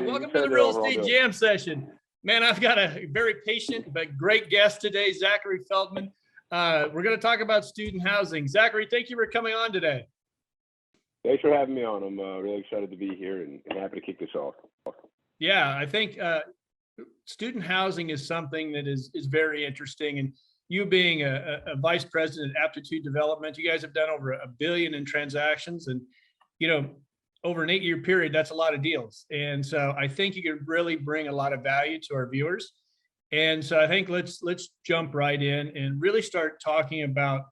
You welcome to said the that Real overall Estate deal. Jam session. Man, I've got a very patient but great guest today, Zachary Feldman. We're going to talk about student housing. Zachary, thank you for coming on today. Thanks for having me on. I'm really excited to be here and happy to kick this off. Yeah, I think student housing is something that is very interesting. And you being a vice president at Aptitude Development, you guys have done over $1 billion in transactions. And, you know, over an 8-year period, that's a lot of deals. And so I think you could really bring a lot of value to our viewers. And so I think let's jump right in and really start talking about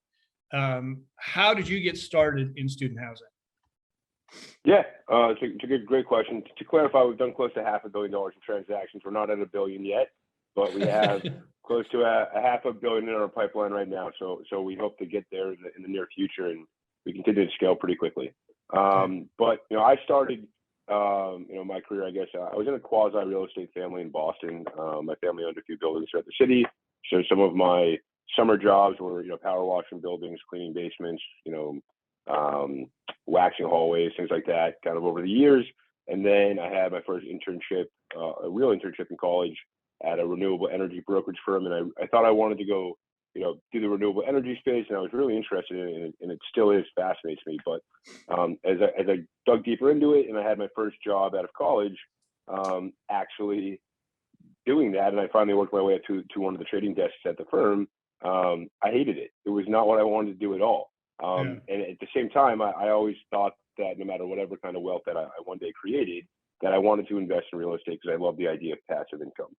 how did you get started in student housing? Yeah, it's a great question. To clarify, we've done close to $500 million in transactions. We're not at $1 billion yet, but we have close to a $500 million in our pipeline right now. So we hope to get there in the near future, and we continue to scale pretty quickly. But I started my career. I guess I was in a quasi real estate family in Boston. My family owned a few buildings throughout the city. So some of my summer jobs were power washing buildings, cleaning basements, waxing hallways, things like that, kind of over the years. And then I had my first internship, a real internship in college at a renewable energy brokerage firm. And I thought I wanted to go, do the renewable energy space. And I was really interested in it, and it still fascinates me. But as I dug deeper into it and I had my first job out of college, actually doing that, and I finally worked my way up to one of the trading desks at the firm, I hated it. It was not what I wanted to do at all. And at the same time, I always thought that no matter whatever kind of wealth that I one day created, that I wanted to invest in real estate because I love the idea of passive income.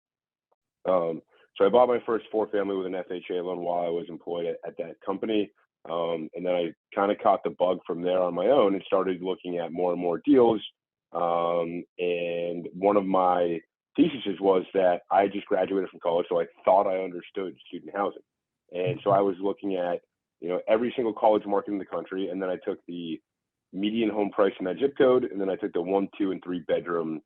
So I bought my first 4-family with an FHA loan while I was employed at that company. And then I kind of caught the bug from there on my own and started looking at more and more deals. And one of my theses was that I just graduated from college, so I thought I understood student housing. And so I was looking at every single college market in the country, and then I took the median home price in that zip code, and then I took the 1, 2, and 3 bedroom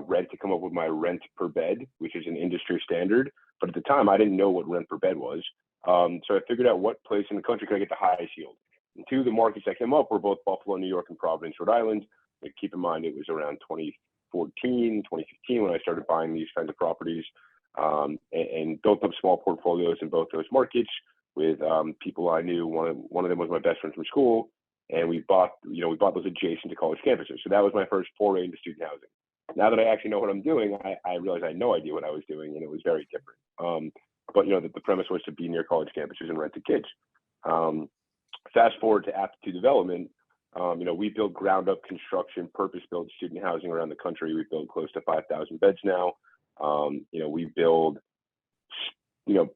rent to come up with my rent per bed, which is an industry standard. But at the time, I didn't know what rent per bed was. So I figured out what place in the country could I get the highest yield. And 2 of the markets that came up were both Buffalo, New York, and Providence, Rhode Island. And keep in mind, it was around 2014, 2015 when I started buying these kinds of properties, and built up small portfolios in both those markets with people I knew. One of them was my best friend from school, and we bought those adjacent to college campuses. So that was my first foray into student housing. Now that I actually know what I'm doing, I realized I had no idea what I was doing, and it was very different. But the premise was to be near college campuses and rent to kids. Fast forward to Aptitude Development. We build ground up construction, purpose-built student housing around the country. We build close to 5,000 beds now. We build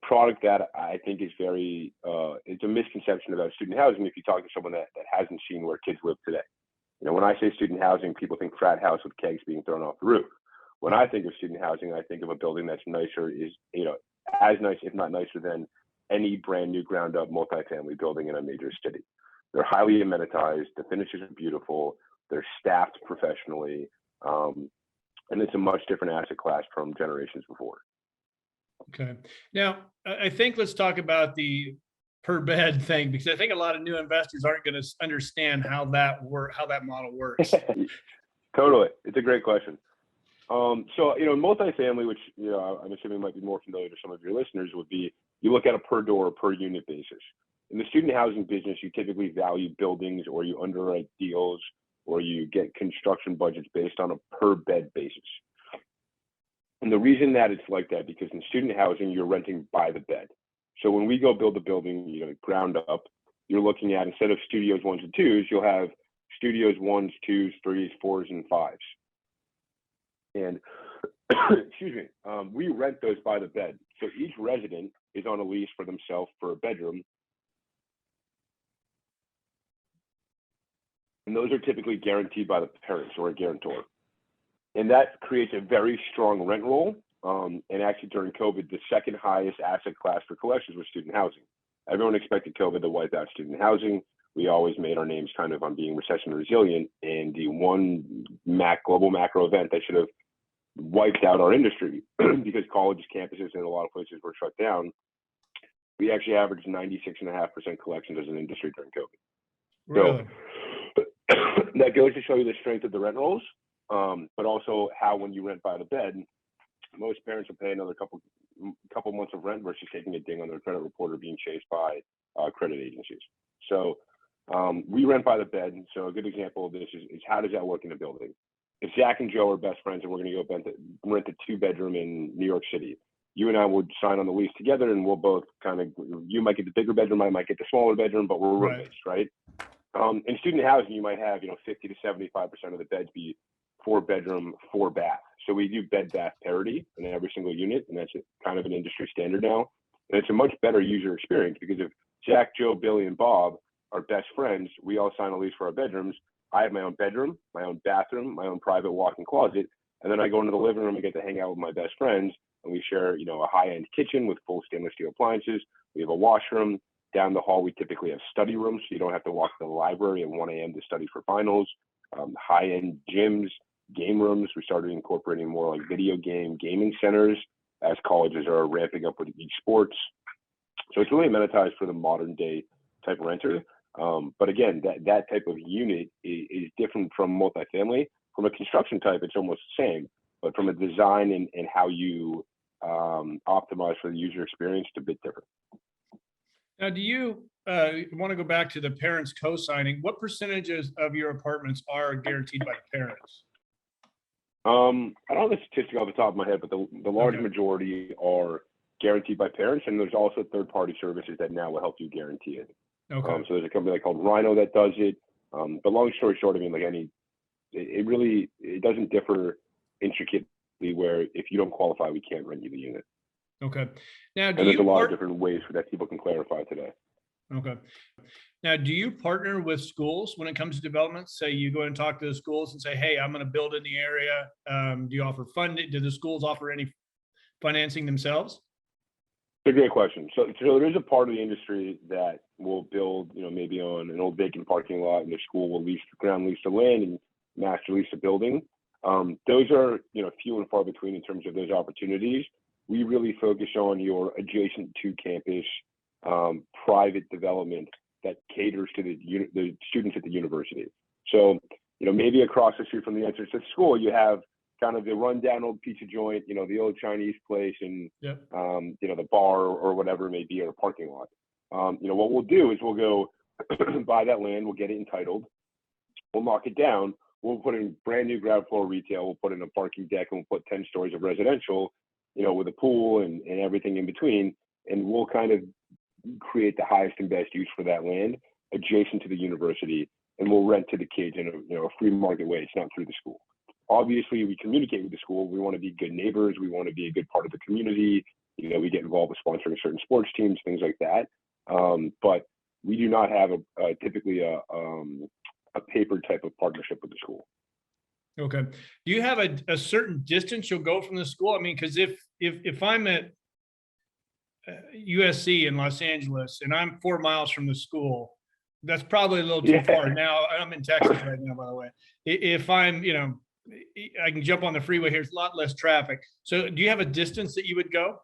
product that I think is very, it's a misconception about student housing if you talk to someone that hasn't seen where kids live today. When I say student housing, people think frat house with kegs being thrown off the roof. When I think of student housing, I think of a building that's nicer, as nice, if not nicer than any brand new ground up multifamily building in a major city. They're highly amenitized. The finishes are beautiful. They're staffed professionally. And it's a much different asset class from generations before. Okay. Now, I think let's talk about the per bed thing, because I think a lot of new investors aren't going to understand how that model works. Totally. It's a great question. So, multifamily, which, I'm assuming might be more familiar to some of your listeners, would be you look at a per door or per unit basis. In the student housing business, you typically value buildings, or you underwrite deals, or you get construction budgets based on a per bed basis. And the reason that it's like that, because in student housing, you're renting by the bed. So when we go build a building, ground up, you're looking at, instead of studios 1s and 2s, you'll have studios 1s, 2s, 3s, 4s, and 5s. And excuse me, we rent those by the bed. So each resident is on a lease for themselves for a bedroom. And those are typically guaranteed by the parents or a guarantor. And that creates a very strong rent roll. And actually during COVID, the second highest asset class for collections was student housing. Everyone expected COVID to wipe out student housing. We always made our names kind of on being recession resilient. And the one global macro event that should have wiped out our industry because colleges, campuses, and a lot of places were shut down, we actually averaged 96.5% collections as an industry during COVID. Really? So that goes to show you the strength of the rent rolls. but also how when you rent by the bed, most parents will pay another couple months of rent versus taking a ding on their credit report or being chased by credit agencies. So we rent by the bed. So a good example of this is how does that work in a building? If Zach and Joe are best friends and we're going to go rent a 2-bedroom in New York City, you and I would sign on the lease together, and we'll both you might get the bigger bedroom, I might get the smaller bedroom, but we're roommates, right? In student housing, you might have 50 to 75% of the beds be 4-bedroom, 4-bath. So we do bed bath parity in every single unit, and that's kind of an industry standard now. And it's a much better user experience because if Jack, Joe, Billy, and Bob are best friends, we all sign a lease for our bedrooms. I have my own bedroom, my own bathroom, my own private walk-in closet, and then I go into the living room and get to hang out with my best friends, and we share, a high-end kitchen with full stainless steel appliances. We have a washroom. Down the hall, we typically have study rooms, so you don't have to walk to the library at 1 a.m. to study for finals. High-end gyms, game rooms. We started incorporating more like gaming centers as colleges are ramping up with esports. So it's really amenitized for the modern day type renter. But again, that type of unit is different from multifamily. From a construction type, it's almost the same, but from a design and how you optimize for the user experience, it's a bit different. Now, do you want to go back to the parents co-signing? What percentages of your apartments are guaranteed by parents? I don't have the statistic off the top of my head, but the large majority are guaranteed by parents, and there's also third-party services that now will help you guarantee it. Okay. So there's a company called Rhino that does it. But long story short, I mean, it doesn't differ intricately where if you don't qualify, we can't rent you the unit. Okay. Now, and there's a lot of different ways that people can clarify today. Okay. Now, do you partner with schools when it comes to development? Say you go and talk to the schools and say, hey, I'm going to build in the area. Do you offer funding? Do the schools offer any financing themselves? It's a great question. So there is a part of the industry that will build, maybe on an old vacant parking lot, and the school will ground lease the land and master lease the building. Those are, few and far between in terms of those opportunities. We really focus on your adjacent to campus private development that caters to the students at the university. So, maybe across the street from the entrance to the school, you have kind of the rundown old pizza joint, the old Chinese place, and the bar or whatever it may be, or a parking lot. What we'll do is we'll go buy that land, we'll get it entitled, we'll knock it down, we'll put in brand new ground floor retail, we'll put in a parking deck, and we'll put 10 stories of residential, with a pool and everything in between, and we'll kind of create the highest and best use for that land adjacent to the university, and we'll rent to the kids in a free market way. It's not through the school. Obviously, we communicate with the school. We want to be good neighbors. We want to be a good part of the community. We get involved with sponsoring certain sports teams, things like that. But we do not have typically a paper type of partnership with the school. Okay. Do you have a certain distance you'll go from the school? I mean, because if I'm at USC in Los Angeles and I'm 4 miles from the school, that's probably a little too far. Now I'm in Texas right now, by the way. If I'm, I can jump on the freeway here. It's a lot less traffic. So do you have a distance that you would go?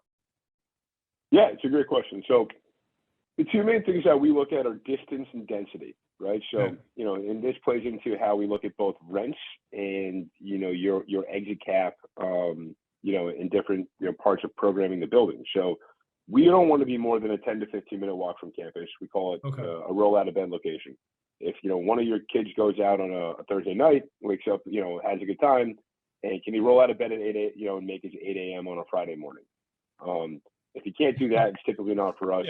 Yeah, it's a great question. So the two main things that we look at are distance and density, right? So, and this plays into how we look at both rents and, your exit cap, in different parts of programming the building. So we don't want to be more than a 10 to 15 minute walk from campus. We call it a roll out of bed location. If, one of your kids goes out on a Thursday night, wakes up, has a good time, and can he roll out of bed at 8 and make his 8 a.m. on a Friday morning? If he can't do that, it's typically not for us.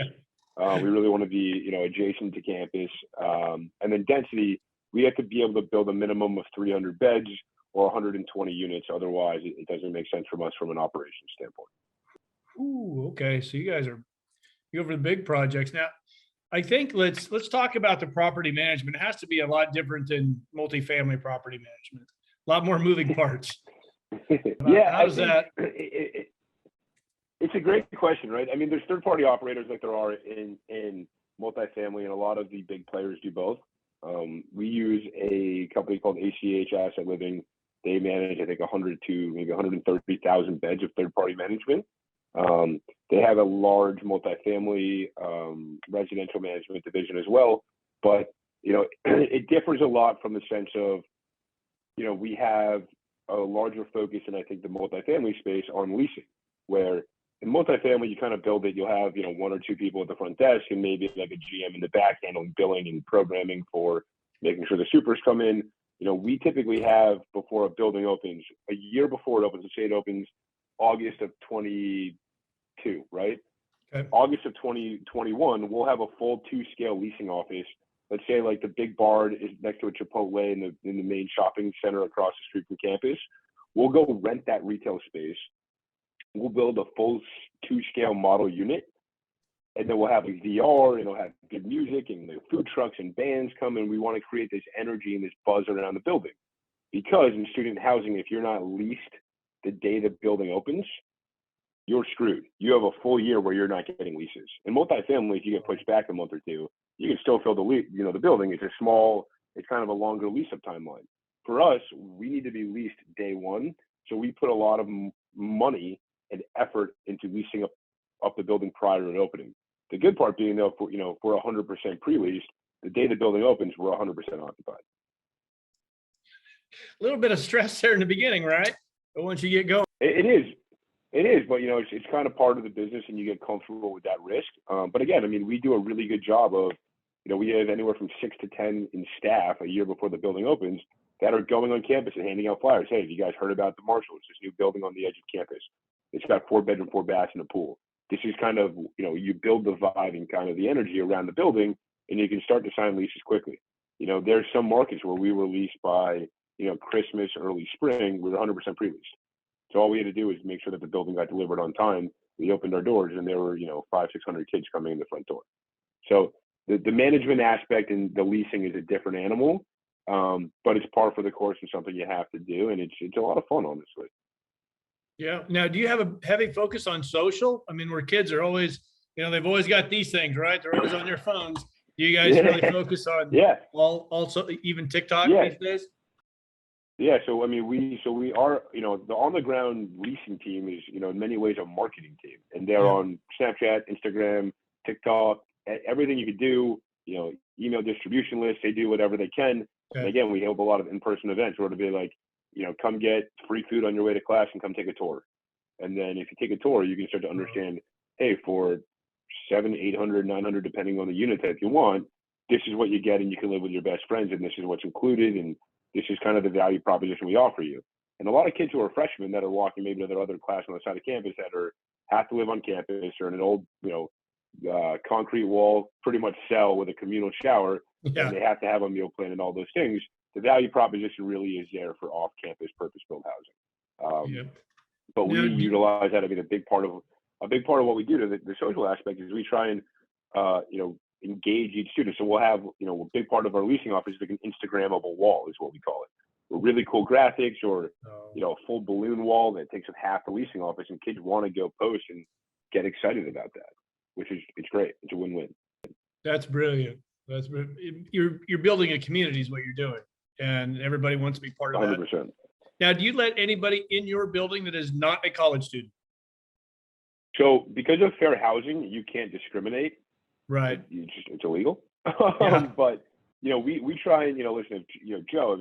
We really want to be, adjacent to campus. And then density, we have to be able to build a minimum of 300 beds or 120 units. Otherwise, it doesn't make sense from us from an operations standpoint. Ooh, okay. So you guys are go for the big projects. Now, I think let's talk about the property management. It has to be a lot different than multifamily property management. A lot more moving parts. How's that? It's a great question, right? I mean, there's third-party operators like there are in multifamily, and a lot of the big players do both. We use a company called ACH Asset Living. They manage, I think, 100 to maybe 130,000 beds of third-party management. They have a large multifamily residential management division as well, but it differs a lot from the sense of we have a larger focus in, I think, the multifamily space on leasing, where in multifamily, you kind of build it, you'll have, one or two people at the front desk and maybe like a GM in the back handling billing and programming for making sure the supers come in. We typically have, before a building opens, a year before it opens, let's say it opens August of 22, right? Okay. August of 2021, we'll have a full 2-scale leasing office. Let's say like the big bar is next to a Chipotle in the main shopping center across the street from campus. We'll go rent that retail space. We'll build a full 2-scale model unit, and then we'll have a VR, and it'll have good music and the food trucks and bands come, and we want to create this energy and this buzz around the building. Because in student housing, if you're not leased the day the building opens, you're screwed. You have a full year where you're not getting leases. In multifamily, if you get pushed back a month or two, you can still fill the building. It's kind of a longer lease-up timeline. For us, we need to be leased day one, so we put a lot of money and effort into leasing up the building prior to opening. The good part being, though, if we're 100% pre-leased, the day the building opens, we're 100% occupied. A little bit of stress there in the beginning, right? But once you get going. It is, but it's kind of part of the business, and you get comfortable with that risk. But again, we do a really good job of, we have anywhere from 6 to 10 in staff a year before the building opens that are going on campus and handing out flyers. Hey, have you guys heard about the Marshall? It's this new building on the edge of campus. It's got 4-bedroom, 4 baths, and a pool. This is kind of, you build the vibe and kind of the energy around the building, and you can start to sign leases quickly. There's some markets where we were leased by, Christmas, early spring, we were 100% pre-leased. So all we had to do was make sure that the building got delivered on time. We opened our doors, and there were, 500-600 kids coming in the front door. So the management aspect and the leasing is a different animal, but it's par for the course and something you have to do, and it's a lot of fun, honestly. Yeah. Now, do you have a heavy focus on social? Where kids are always, they've always got these things, right? They're always on their phones. Do you guys really focus on also even TikTok these days? Yeah. So, we are, the on the ground leasing team is, in many ways a marketing team, and they're on Snapchat, Instagram, TikTok, everything you could do, email distribution lists. They do whatever they can. Okay. And again, we hold a lot of in-person events where it'll be like, come get free food on your way to class and come take a tour. And then if you take a tour, you can start to understand, hey, for $700, $800, $900, depending on the unit type you want, this is what you get, and you can live with your best friends, and this is what's included, and this is kind of the value proposition we offer you. And a lot of kids who are freshmen that are walking maybe to their other class on the side of campus that have to live on campus or in an old, concrete wall, pretty much cell with a communal shower, and they have to have a meal plan and all those things. The value proposition really is there for off-campus purpose-built housing. But we utilize that. A big part of what we do to the social aspect is we try and engage each student. So we'll have a big part of our leasing office is like an Instagrammable wall is what we call it. With really cool graphics or a full balloon wall that takes up half the leasing office, and kids want to go post and get excited about that, which is it's great. It's a win-win. That's brilliant. You're building a community is what you're doing, and everybody wants to be part of 100%. That. Now, do you let anybody in your building that is not a college student? So because of fair housing, you can't discriminate. Right. It's illegal. But we try and listen. Joe.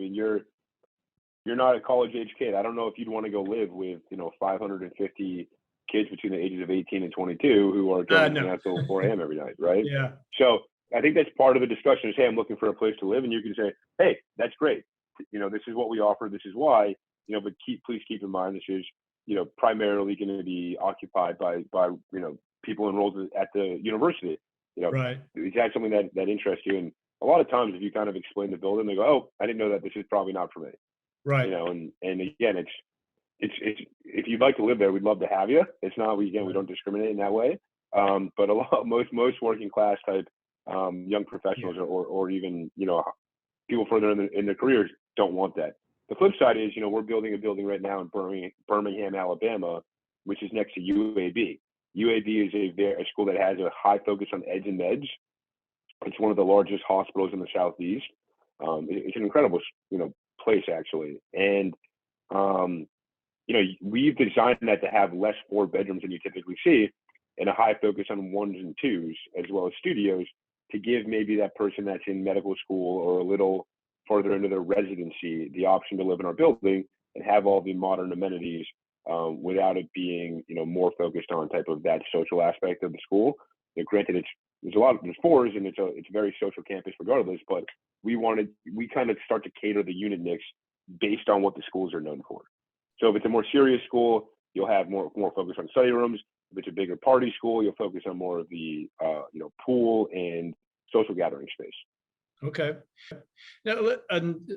You're not a college age kid. I don't know if you'd want to go live with 550 kids between the ages of 18 and 22 who are going until 4 a.m. every night, right? Yeah. So I think that's part of the discussion is, hey, I'm looking for a place to live, and you can say, hey, that's great. This is what we offer. This is why. But please keep in mind this is primarily going to be occupied by people enrolled at the university. Right. Is that something that interests you? And a lot of times, if you kind of explain the building, they go, "Oh, I didn't know that. This is probably not for me." Right. And again, it's if you'd like to live there, we'd love to have you. It's not we don't discriminate in that way. But most working class type young professionals or even people further in their careers don't want that. The flip side is we're building a building right now in Birmingham, Alabama, which is next to UAB. UAB is a school that has a high focus on eds and meds. It's one of the largest hospitals in the Southeast. It's an incredible place actually, and we've designed that to have less 4 bedrooms than you typically see, and a high focus on 1s and 2s as well as studios to give maybe that person that's in medical school or a little further into their residency the option to live in our building and have all the modern amenities without it being, more focused on type of that social aspect of the school. Granted, there's fours and it's a very social campus regardless, but we kind of start to cater the unit mix based on what the schools are known for. So if it's a more serious school, you'll have more focus on study rooms. If it's a bigger party school, you'll focus on more of the pool and social gathering space. Okay. Now,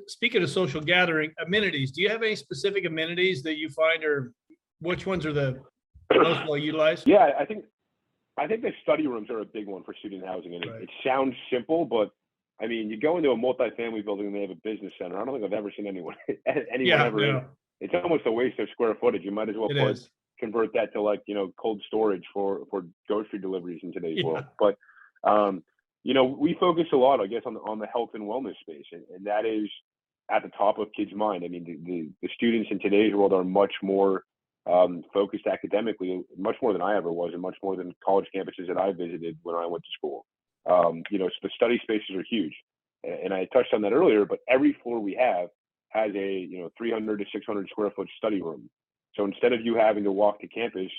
speaking of social gathering amenities, do you have any specific amenities that you find, or which ones are the most well utilized? Yeah, I think the study rooms are a big one for student housing, and Right. it sounds simple, but I mean, you go into a multifamily building and they have a business center. I don't think I've ever seen anyone ever in it. It's almost a waste of square footage. You might as well convert that to cold storage for grocery deliveries in today's world. But we focus a lot, I guess, on the health and wellness space, and that is at the top of kids' mind. I mean, the students in today's world are much more focused academically, much more than I ever was, and much more than college campuses that I visited when I went to school. So the study spaces are huge, and I touched on that earlier. But every floor we have has a 300 to 600 square foot study room. So instead of you having to walk to campus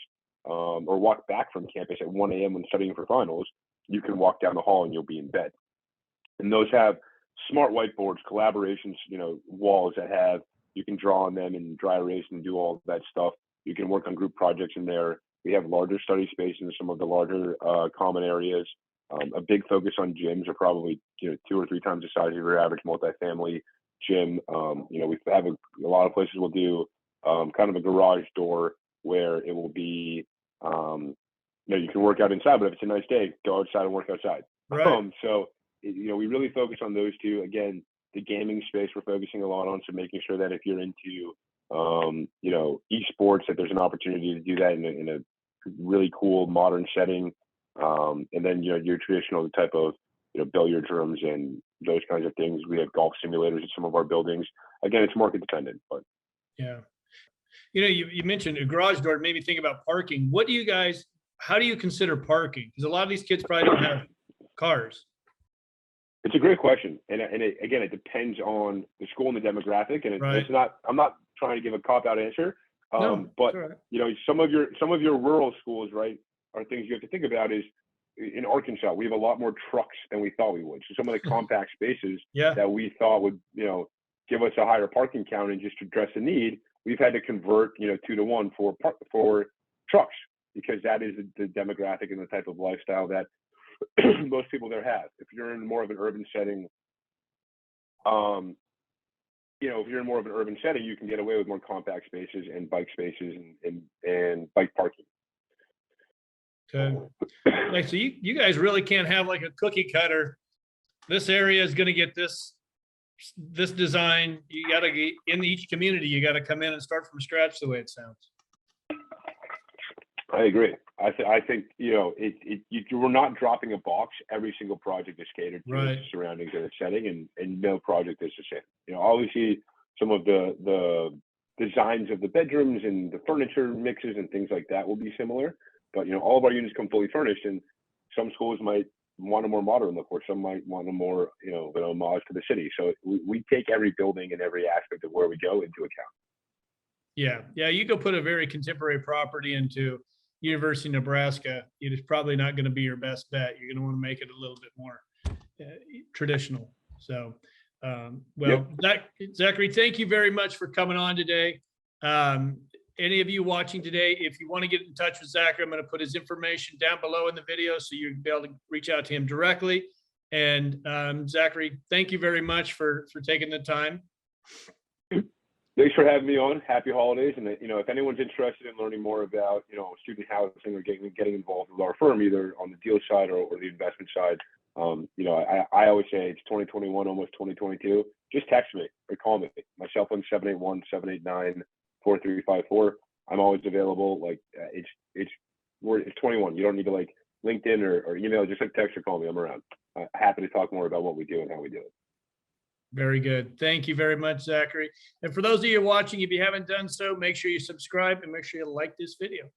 or walk back from campus at 1 a.m. when studying for finals, you can walk down the hall and you'll be in bed. And those have smart whiteboards, collaborations, walls that you can draw on them and dry erase and do all that stuff. You can work on group projects in there. We have larger study space in some of the larger common areas. A big focus on gyms are probably 2 or 3 times the size of your average multifamily gym. We have a lot of places will do kind of a garage door where it will be you can work out inside, but if it's a nice day, go outside and work outside. Right. So we really focus on those two. Again, the gaming space we're focusing a lot on, so making sure that if you're into esports, that there's an opportunity to do that in a really cool modern setting. And then your traditional type of billiards rooms and those kinds of things. We have golf simulators in some of our buildings. Again, it's market dependent, but yeah. You mentioned a garage door. It made me think about parking. How do you consider parking? Because a lot of these kids probably don't have cars. It's a great question, and it depends on the school and the demographic. And Right. it's not. I'm not trying to give a cop-out answer, No, but right. some of your rural schools, right, are things you have to think about. Is in Arkansas, we have a lot more trucks than we thought we would. So some of the compact spaces that we thought would give us a higher parking count and just address a need, we've had to convert 2 to 1 for trucks, because that is the demographic and the type of lifestyle that most people there have. If you're in more of an urban setting, you can get away with more compact spaces and bike spaces and bike parking. Okay. So you guys really can't have like a cookie cutter. This area is going to get this design. You got to get in each community. You got to come in and start from scratch, the way it sounds. I agree. I think we're not dropping a box. Every single project is catered to Right. its surroundings and its setting, and no project is the same. Obviously, some of the designs of the bedrooms and the furniture mixes and things like that will be similar, but all of our units come fully furnished, and some schools might want a more modern look, or some might want a more an homage to the city. So we take every building and every aspect of where we go into account. Yeah. You go put a very contemporary property into University of Nebraska, it is probably not going to be your best bet. You're going to want to make it a little bit more traditional. So, Zachary, thank you very much for coming on today. Any of you watching today, if you want to get in touch with Zachary, I'm going to put his information down below in the video so you'll be able to reach out to him directly. And Zachary, thank you very much for taking the time. Thanks for having me on. Happy holidays. And if anyone's interested in learning more about student housing or getting involved with our firm, either on the deal side or the investment side, I always say it's 2021, almost 2022. Just text me or call me. My cell phone 781-789-4354. I'm always available. It's 21. You don't need to LinkedIn or email. Just text or call me. I'm around. Happy to talk more about what we do and how we do it. Very good. Thank you very much, Zachary. And for those of you watching, if you haven't done so, make sure you subscribe and make sure you like this video.